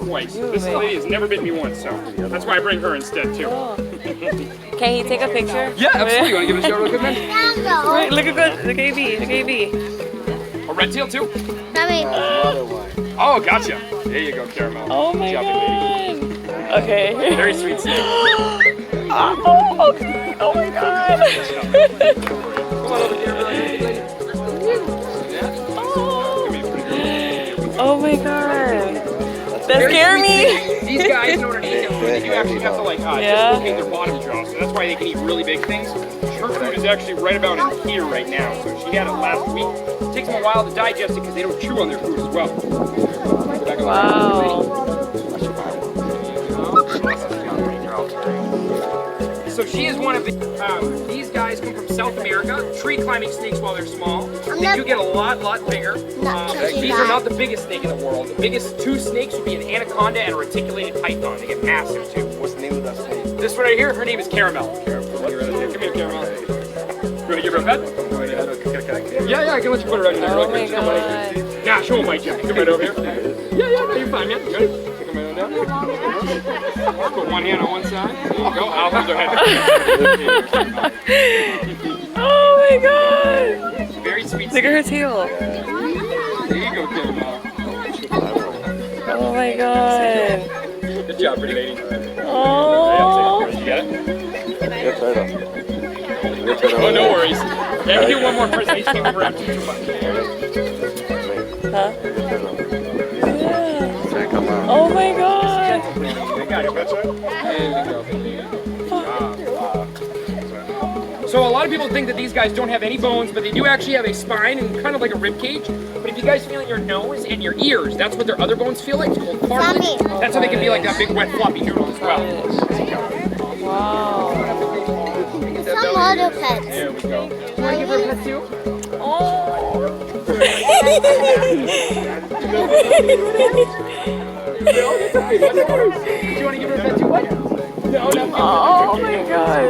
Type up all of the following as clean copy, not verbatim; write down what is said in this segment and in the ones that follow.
twice. This lady has never bitten me once, so that's why I bring her instead too. Oh. Can he take a picture? Yeah, absolutely. You want to give it a shot real quick, man? Wait, look at good. Look at AB. Look at AB. A red tail too? Mommy. Oh, gotcha. There you go, Caramel. Oh my Good job, big lady. god. Okay. Very sweet snake. Oh, oh my god. Come on over here, lady. Oh my god. That scared me. These guys, in order to eat them, they do actually have to like dislocate their bottom jaw, so that's why they can eat really big things. Her food is actually right about in here right now, so she had it last week. It takes them a while to digest it because they don't chew on their food as well. Wow. So she is one of the, these guys come from South America, tree climbing snakes while they're small. They do get a lot bigger. These are not the biggest snake in the world. The biggest two snakes would be an anaconda and a reticulated python. They get massive too. What's the name of that snake? This one right here, her name is Caramel. Come here, Caramel. You want to give her a pet? Yeah, I can let you put her right in there. Oh my god. Nah, she won't bite you. Come right over here. Yeah, no, you're fine, man. You ready? Come right on down. Put one hand on one side. There you go. I'll hold her head. Oh my god. Very sweet. Look at her tail. There you go, Caramel. Oh my god. Good job, pretty lady. Oh. You got it? Oh, no worries. Yeah, I can do one more person. I just can't move around too much. Huh? Yeah. Oh my god. So a lot of people think that these guys don't have any bones, but they do actually have a spine and kind of like a rib cage. But if you guys feel in your nose and your ears, that's what their other bones feel like. It's called cartilage. That's how they can be like that big wet floppy noodle as well. Wow. Some other pets. There we go. You want to give her a pet too? Oh. Do you want to give her a pet too? What? No, no. Oh my god.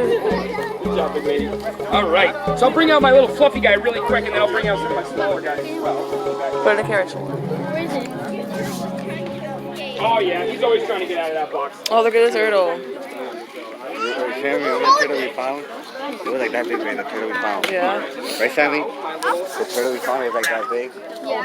Good job, big lady. All right. So I'll bring out my little fluffy guy really quick, and then I'll bring out some of my smaller guys as well. Put in the carriage. Oh yeah, he's always trying to get out of that box. Oh, look at this turtle. Sammy, the turtle we found, it was like that big, man, the turtle we found. Yeah. Right, Sammy? The turtle we found is like that big. Yeah.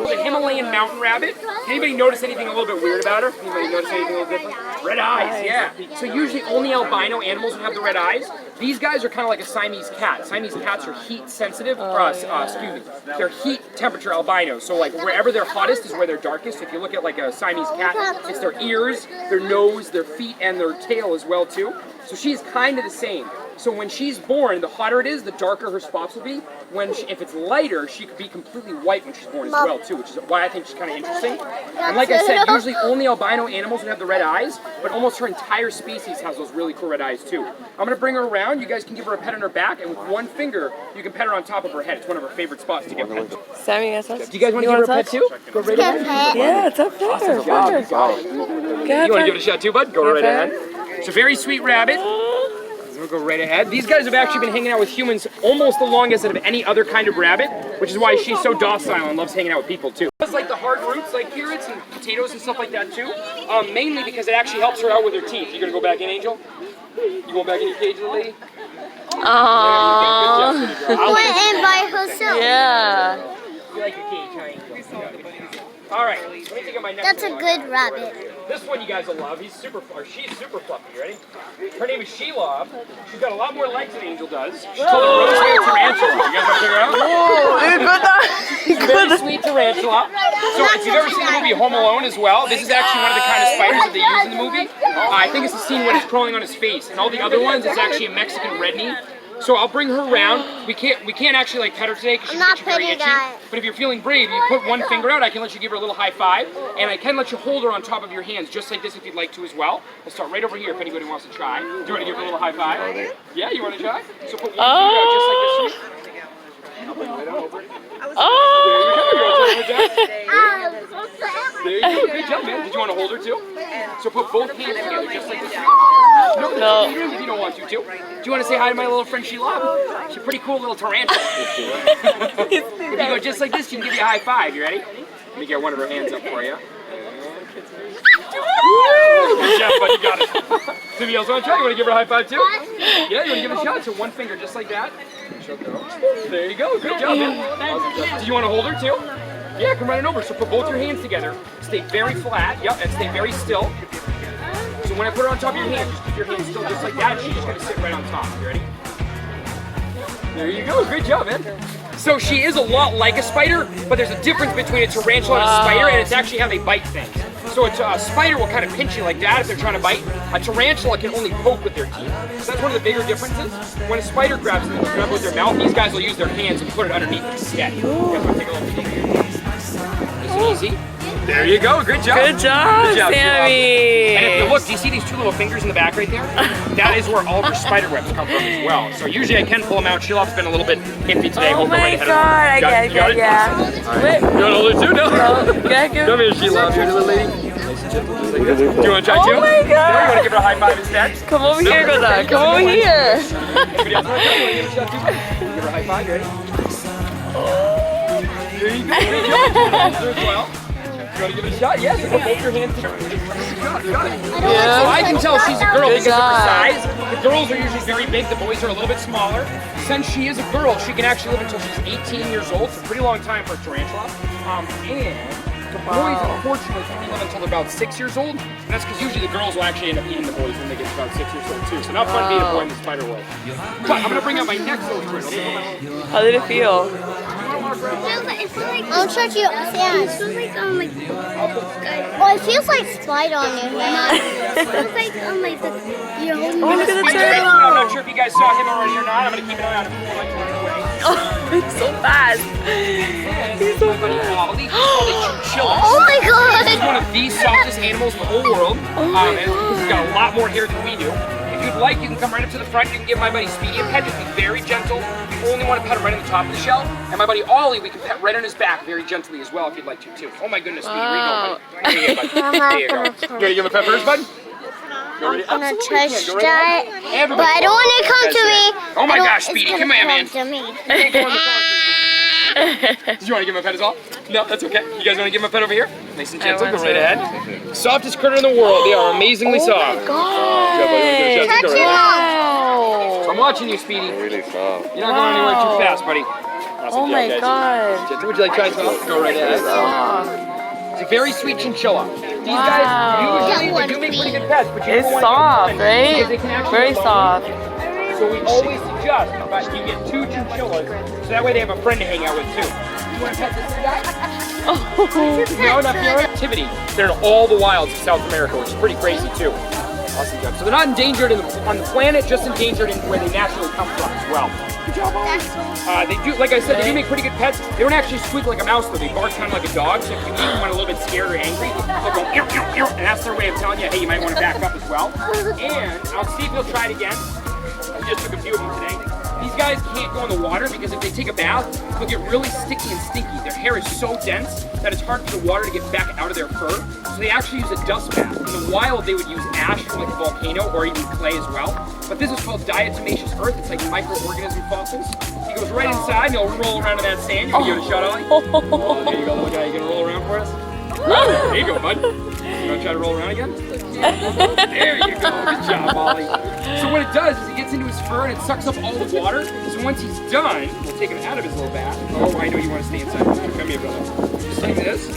The Himalayan mountain rabbit. Anybody notice anything a little bit weird about her? Anybody notice anything a little different? Red eyes, yeah. So usually only albino animals would have the red eyes. These guys are kind of like a Siamese cat. Siamese cats are heat sensitive, excuse me, they're heat temperature albinos. So like wherever they're hottest is where they're darkest. If you look at like a Siamese cat, it's their ears, their nose, their feet, and their tail as well too. So she's kind of the same. So when she's born, the hotter it is, the darker her spots will be. If it's lighter, she could be completely white when she's born as well too, which is why I think she's kind of interesting. And like I said, usually only albino animals would have the red eyes, but almost her entire species has those really cool red eyes too. I'm gonna bring her around. You guys can give her a pet on her back, and with one finger, you can pet her on top of her head. It's one of her favorite spots to get pet. Sammy, yes, touch. Do you guys want to give her a pet too? Go right ahead. Yeah, it's up there. Awesome. You want to give it a shot too, bud? Go right ahead. It's a very sweet rabbit. We'll go right ahead. These guys have actually been hanging out with humans almost the longest out of any other kind of rabbit, which is why she's so docile and loves hanging out with people too. It's like the hard roots, like carrots and potatoes and stuff like that too, mainly because it actually helps her out with her teeth. You gonna go back in, Angel? You going back in your cage, little lady? Aww. She went in by herself. Yeah. You like your cage, huh, Angel? All right, let me think of my next That's a one. good rabbit. This one you guys will love. She's super fluffy. You ready? Her name is Sheila. She's got a lot more legs than Angel does. She's called a rose-haired tarantula. You guys want to check her out? She's a very sweet tarantula. So if you've ever seen the movie Home Alone as well, this is actually one of the kind of spiders that they use in the movie. I think it's the scene when it's crawling on his face, and all the other ones, it's actually a Mexican red knee. So I'll bring her around. We can't actually like pet her today because she's very itchy. But if you're feeling brave, you put one finger out. I can let you give her a little high five, and I can let you hold her on top of your hands just like this if you'd like to as well. We'll start right over here if anybody wants to try. Do you want to give her a little high five? Yeah, you want to try? So put one finger out just like this. I'll bring it right on over. There you go. Good job, man. Did you want to hold her too? So put both hands together just like this. No. If you don't want to too. Do you want to say hi to my little friend Sheila? She's a pretty cool little tarantula. If you go just like this, she can give you a high five. You ready? Let me get one of her hands up for you. Good job, buddy, you got it. Somebody else want to try? You want to give her a high five too? Yeah, you want to give it a shot? So one finger, just like that. There you go. Good job, man. Do you want to hold her too? Yeah, come right on over. So put both your hands together. Stay very flat. Yep, and stay very still. So when I put her on top of your hand, just keep your hands still just like that. She's just going to sit right on top. You ready? There you go. Great job, man. So she is a lot like a spider, but there's a difference between a tarantula and a spider, and it's actually how they bite things. So a spider will kind of pinch you like that if they're trying to bite. A tarantula can only poke with their teeth. So that's one of the bigger differences. When a spider grabs them, they'll grab with their mouth. These guys will use their hands and put it underneath them instead. You guys want to take a look? Nice and easy. There you go. Good job. Good job, Sammy. And if you look, do you see these two little fingers in the back right there? That is where all of her spider webs come from as well. So usually I can pull them out. She'll have been a little bit iffy today. Oh my God, I get it, yeah. Wait. You want to hold it too? No? Come here, Sheila. Here, little lady. Do you want to try too? Oh my God. No, you want to give her a high five instead? Come over here, Goda. Come over here. Anybody else want to try? You want to give her a shot too? Give her a high five. You ready? There you go. Good job. You want to give it a shot? Yes. Put both your hands together. Got it. So I can tell she's a girl because of her size. The girls are usually very big. The boys are a little bit smaller. Since she is a girl, she can actually live until she's 18 years old. It's a pretty long time for a tarantula. And the boys, unfortunately, can only live until they're about 6 years old. And that's because usually the girls will actually end up eating the boys when they get to about 6 years old too. So not fun being a boy in the spider world. But I'm going to bring out my next little turtle. How did it feel? I'll check you. Yeah, it feels like well, it feels like spider on your hand. It feels like you're holding. Oh, look at the turtle. I'm not sure if you guys saw him already or not. I'm going to keep an eye on him if you like to run away. Oh, it's so fast. He's so fast. Oh my God! This is one of the softest animals in the whole world. And he's got a lot more hair than we do. If you'd like, you can come right up to the front. You can give my buddy Speedy a pet. Just be very gentle. You only want to pet him right on the top of the shell. And my buddy Ollie, we can pet right on his back very gently as well if you'd like to too. Oh my goodness, Speedy, where you going, buddy? There you go, buddy. There you go. You want to give him a pet first, bud? I'm gonna touch that, but I don't want it to come to me. Oh my gosh, Speedy, come here, man. To me. Did you want to give him a pet as well? No, that's okay. You guys want to give him a pet over here? Nice and gentle, go right ahead. Softest critter in the world. They are amazingly soft. Touch it off. I'm watching you, Speedy. Really soft. You're not going anywhere too fast, buddy. Awesome Oh my job, guys. God. Gentle. Would you like to try some? Go right ahead. It's a very sweet chinchilla. These guys usually do make pretty good pets, but you It's don't want soft, to because they right? can actually Very get soft. So we always suggest that you get 2 chinchillas, so that way they have a friend to hang out with too. You want to pet this guy? No, not pure activity. They're in all the wilds of South America, which is pretty crazy too. Awesome job. So they're not endangered on the planet, just endangered in where they naturally come from as well. Good job, Ollie. They do, like I said, they do make pretty good pets. They don't actually squeak like a mouse though. They bark kind of like a dog. So if you leave them when a little bit scared or angry, they'll go ew, ew, ew, and that's their way of telling you, hey, you might want to back up as well. And I'll see if he'll try it again. I just took a few of them today. These guys can't go in the water because if they take a bath, they'll get really sticky and stinky. Their hair is so dense that it's hard for the water to get back out of their fur. So they actually use a dust bath. In the wild, they would use ash from like a volcano or even clay as well. But this is called diatomaceous earth. It's like microorganism fossils. He goes right inside and he'll roll around in that sand. You want to give it a shot, Ollie? Oh, there you go, little guy. You gonna roll around for us? There you go, bud. You want to try to roll around again? There you go. Good job, Ollie. So what it does is it gets into his fur and it sucks up all the water. So once he's done, we'll take him out of his little bath. Oh, I know you want to stay inside. Come here, brother. Just like this.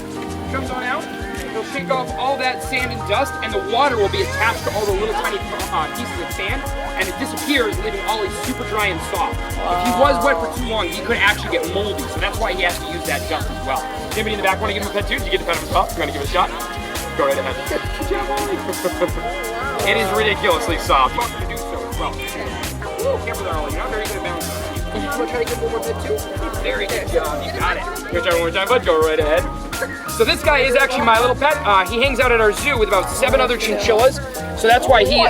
Comes on out. He'll shake off all that sand and dust, and the water will be attached to all the little tiny pieces of sand, and it disappears, leaving Ollie super dry and soft. If he was wet for too long, he could actually get moldy, so that's why he has to use that dust as well. Anybody in the back want to give him a pet too? Did you get the pet of his paw? You want to give it a shot? Go right ahead. Good job, Ollie. It is ridiculously soft. You're welcome to do so as well. Careful there, Ollie. You're not very good at balancing. You want to try to get one more pet too? Very good job. You got it. We're going to try one more time, bud. Go right ahead. So this guy is actually my little pet. He hangs out at our zoo with about 7 other chinchillas. So that's why he's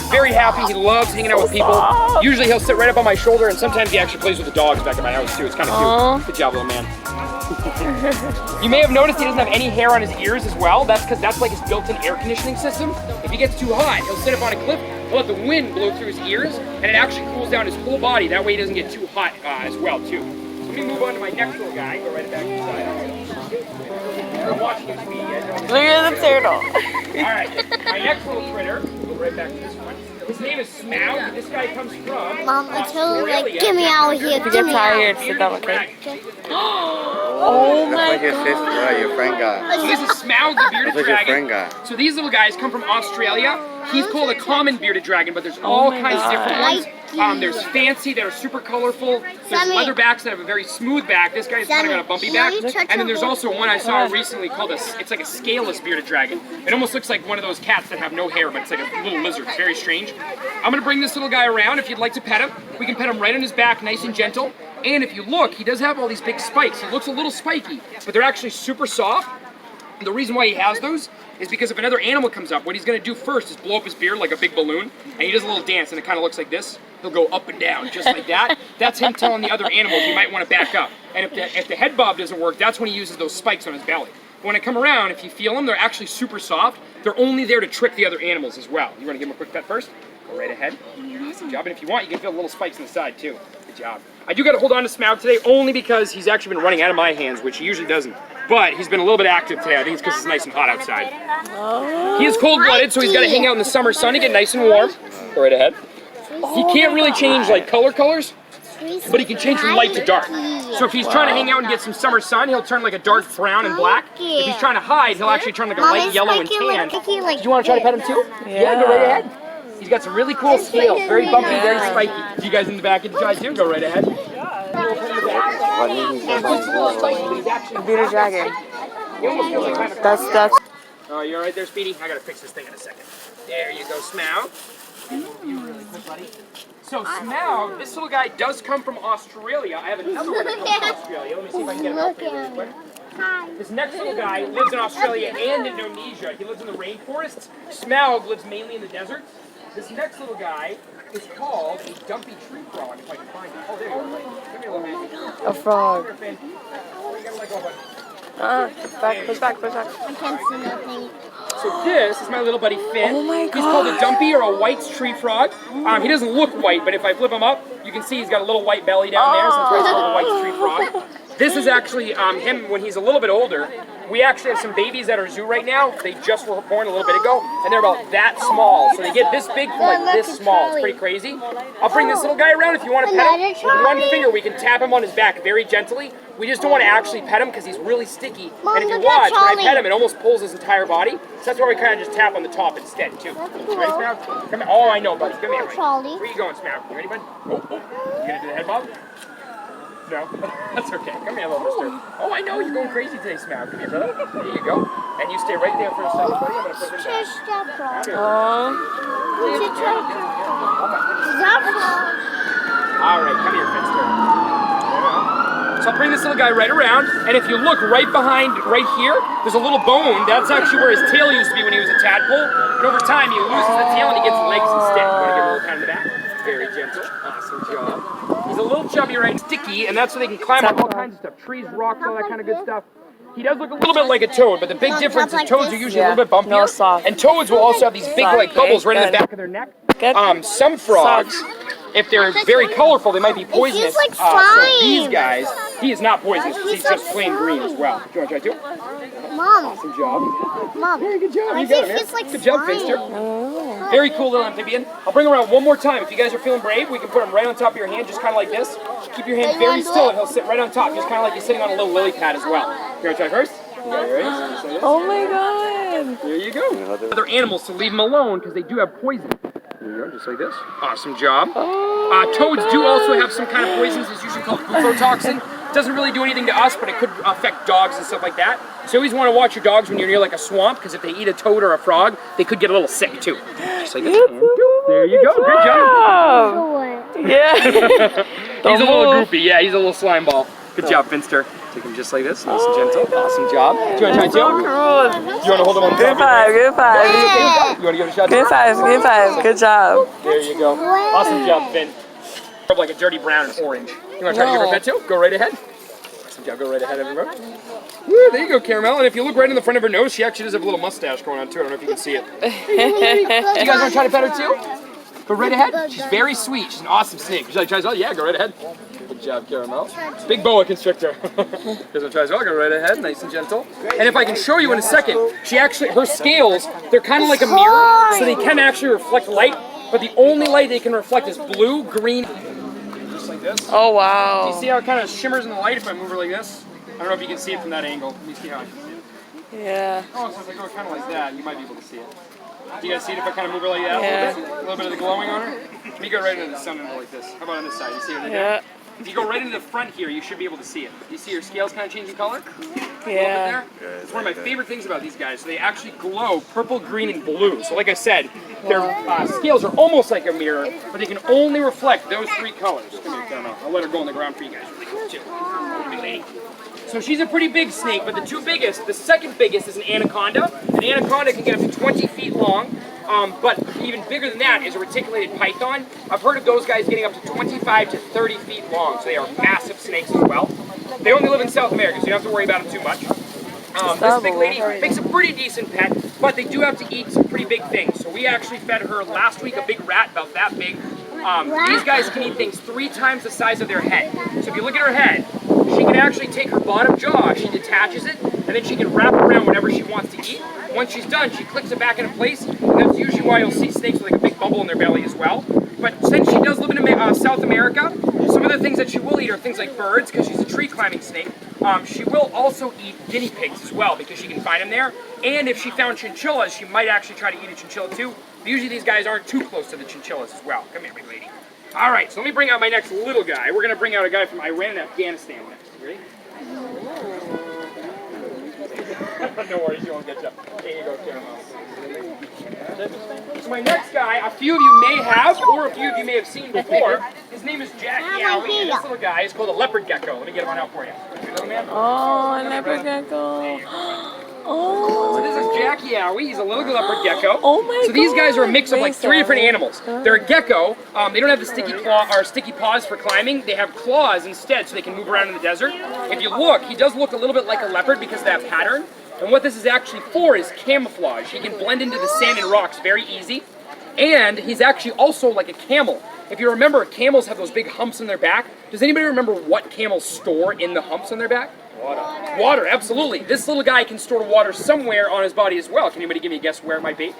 very happy. He loves hanging out with people. Usually he'll sit right up on my shoulder, and sometimes he actually plays with the dogs back at my house too. It's kind of cute. Good job, little man. You may have noticed he doesn't have any hair on his ears as well. That's because that's like his built-in air conditioning system. If he gets too hot, he'll sit up on a cliff, he'll let the wind blow through his ears, and it actually cools down his whole body. That way he doesn't get too hot as well too. So let me move on to my next little guy. Go right back inside. We're watching it for you guys. Look at the turtle. Alright, my next little critter, go right back to this one. His name is Smaug. This guy comes from Mom, until like, Australia. get me out of here. If you Get get me tired, out. sit down, okay? Oh my that's like your sister, your friend got. So this is Smaug, the bearded That's like your friend dragon. got. So these little guys come from Australia. He's called a common bearded dragon, but there's all kinds of different ones. There's fancy that are super colorful. There's Sammy. leatherbacks that have a very smooth back. This guy's kind of got a bumpy back. And then there's also one I saw recently called it's like a scaleless bearded dragon. It almost looks like one of those cats that have no hair, but it's like a little lizard. It's very strange. I'm gonna bring this little guy around. If you'd like to pet him, we can pet him right on his back, nice and gentle. And if you look, he does have all these big spikes. He looks a little spiky, but they're actually super soft. And the reason why he has those is because if another animal comes up, what he's gonna do first is blow up his beard like a big balloon, and he does a little dance, and it kind of looks like this. He'll go up and down, just like that. That's him telling the other animals you might want to back up. And if the head bob doesn't work, that's when he uses those spikes on his belly. But when I come around, if you feel them, they're actually super soft. They're only there to trick the other animals as well. You want to give him a quick pet first? Go right ahead. Awesome job. And if you want, you can feel little spikes on the side too. Good job. I do got to hold on to Smaug today only because he's actually been running out of my hands, which he usually doesn't. But he's been a little bit active today. I think it's because it's nice and hot outside. He is cold-blooded, so he's got to hang out in the summer sun to get nice and warm. Go right ahead. He can't really change like colors, but he can change from light to dark. So if he's trying to hang out and get some summer sun, he'll turn like a dark brown and black. If he's trying to hide, he'll actually turn like a light yellow and tan. Do you want to try to pet him too? Yeah, go right ahead. He's got some really cool scales, very bumpy, very spiky. Do you guys in the back get to try too? Go right ahead. Bearded dragon. That's. Oh, you all right there, Speedy? I gotta fix this thing in a second. There you go, Smaug. You really good, buddy. So Smaug, this little guy does come from Australia. I have another one that comes from Australia. Let me see if I can get him out for you really quick. This next little guy lives in Australia and Indonesia. He lives in the rainforests. Smaug lives mainly in the desert. This next little guy is called a dumpy tree frog, if I can find it. Oh, there you are, buddy. Give me a little man. A frog. Here, Finn. Oh, you gotta let go, buddy. Push back. I can't see nothing. So this is my little buddy Finn. Oh my He's called a God. dumpy or a white tree frog. He doesn't look white, but if I flip him up, you can see he's got a little white belly down there, so that's why he's called a white tree frog. This is actually him when he's a little bit older. We actually have some babies at our zoo right now. They just were born a little bit ago, and they're about that small. So they get this big from like this small. It's pretty crazy. I'll bring this little guy around if you want to pet him. With one finger, we can tap him on his back very gently. We just don't want to actually pet him because he's really sticky. And if you watch, when I pet him, it almost pulls his entire body. So that's why we kind of just tap on the top instead, too. Ready, Smaug? Come here. Oh, I know, buddy. Come here. Charlie. Where you going, Smaug? You ready, bud? Oh. You gonna do the head bob? No, that's okay. Come here, little mister. Oh, I know, you're going crazy today, Smaug. Come here, brother. There you go. And you stay right there for a second, buddy. I'm going to put him down. All right, come here, Finster. So I'll bring this little guy right around, and if you look right behind, right here, there's a little bone. That's actually where his tail used to be when he was a tadpole. And over time, he loses the tail and he gets legs instead. You want to give him a little pat on the back? Very gentle. Awesome job. He's a little chubby, right? Sticky, and that's so they can climb up all kinds of stuff. Trees, rocks, all that kind of good stuff. He does look a little bit like a toad, but the big difference is toads are usually a little bit bumpier. No, soft. And toads will also have these big like bubbles right in the back of their neck. Some frogs, if they're very colorful, they might be poisonous. like So slime. these guys, he is not poisonous. He's just plain green as well. Do you want to try too? Mom. Awesome job. Mom. Very good job. I You got think it, it's man. like Good job, slime. Finster. Very cool little amphibian. I'll bring him around one more time. If you guys are feeling brave, we can put him right on top of your hand, just kind of like this. Keep your hand very still, and he'll sit right on top, just kind of like you're sitting on a little lily pad as well. You want to try first? Yeah, you ready? Just like this. Oh my God. There you go. Other animals to leave them alone because they do have poison. There you go, just like this. Awesome job. Toads do also have some kind of poisons. It's usually called buprotoxin. It doesn't really do anything to us, but it could affect dogs and stuff like that. So you always want to watch your dogs when you're near like a swamp, because if they eat a toad or a frog, they could get a little sick too. Just like this. There you go. Good job. Yeah. He's a little goofy. Yeah, he's a little slime ball. Good job, Finster. Take him just like this, nice and gentle. Awesome job. Do you want to try too? So cool. You want to hold him on the Good top of your five. head? You want to give it a shot? Good five. Good job. There you go. Awesome job, Finn. Like a dirty brown and orange. You want to try to give her a pet too? Go right ahead. Awesome job. Go right ahead, everyone. Woo, there you go, Caramel. And if you look right in the front of her nose, she actually does have a little mustache going on too. I don't know if you can see it. You guys want to try to pet her too? Go right ahead. She's very sweet. She's an awesome snake. Would you like to try this out? Yeah, go right ahead. Good Good job, Caramel. Big boa constrictor. Here's one try as well. Go right ahead, nice and gentle. And if I can show you in a second, her scales, they're kind of like a mirror, so they can actually reflect light, but the only light they can reflect is blue, green, just like this. Oh, Do wow. you see how it kind of shimmers in the light if I move her like this? I don't know if you can see it from that angle. Let me see how I can see it. Yeah. Oh, so if I go kind of like that, you might be able to see it. Do you guys see it if I kind of move her like that Yeah. a little bit? A little bit of the glowing on her? Let me go right into the sun and like this. How about on this side? You see what I did? Yeah. If you go right into the front here, you should be able to see it. You see your scales kind of changing color? Yeah. It's one of my favorite things about these guys. So they actually glow purple, green, and blue. So like I said, their scales are almost like a mirror, but they can only reflect those three colors. Come here, Caramel. I'll let her go on the ground for you guys really quick too. Big lady. So she's a pretty big snake, but the two biggest, the second biggest is an anaconda. An anaconda can get up to 20 feet long, but even bigger than that is a reticulated python. I've heard of those guys getting up to 25 to 30 feet long, so they are massive snakes as well. They only live in South America, so you don't have to worry about them too much. This big lady makes a pretty decent pet, but they do have to eat some pretty big things. So we actually fed her last week a big rat about that big. These guys can eat things 3 times the size of their head. So if you look at her head, she can actually take her bottom jaw, she detaches it, and then she can wrap it around whatever she wants to eat. Once she's done, she clicks it back into place, and that's usually why you'll see snakes with like a big bubble in their belly as well. But since she does live in South America, some of the things that she will eat are things like birds, because she's a tree climbing snake. She will also eat guinea pigs as well, because she can find them there. And if she found chinchillas, she might actually try to eat a chinchilla too. But usually these guys aren't too close to the chinchillas as well. Come here, big lady. All right, so let me bring out my next little guy. We're gonna bring out a guy from Iran and Afghanistan next. You ready? No worries, you won't get you. There you go, Caramel. So my next guy, a few of you may have, or a few of you may have seen before. His name is Jackie Owie, and this little guy is called a leopard gecko. Let me get him on out for you. Little man. Oh, leopard gecko. Oh. So this is Jackie Owie. He's a little leopard gecko. Oh my god. So these guys are a mix of like 3 different animals. They're a gecko. They don't have the sticky paws for climbing. They have claws instead, so they can move around in the desert. If you look, he does look a little bit like a leopard because of that pattern. And what this is actually for is camouflage. He can blend into the sand and rocks very easy. And he's actually also like a camel. If you remember, camels have those big humps in their back. Does anybody remember what camels store in the humps on their back? Water. Water, absolutely. This little guy can store water somewhere on his body as well. Can anybody give me a guess where it might be?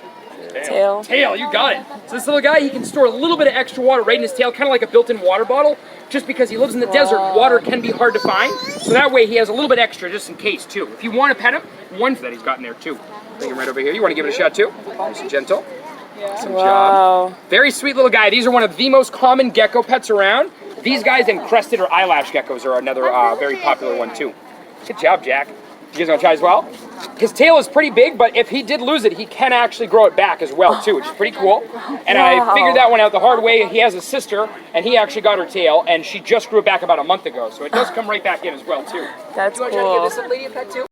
Tail. Tail, you got it. So this little guy, he can store a little bit of extra water right in his tail, kind of like a built-in water bottle. Just because he lives in the desert, water can be hard to find. So that way he has a little bit extra just in case too. If you want to pet him, one that he's got in there too. Bring him right over here. You want to give it a shot too? Nice and gentle. Awesome job. Very sweet little guy. These are one of the most common gecko pets around. These guys and crested or eyelash geckos are another very popular one too. Good job, Jack. You guys want to try as well? His tail is pretty big, but if he did lose it, he can actually grow it back as well too, which is pretty cool. And I figured that one out the hard way. He has a sister, and he actually got her tail, and she just grew it back about a month ago. So it does come right back in as well too. That's cool. Do you want to try to give this lady a pet too?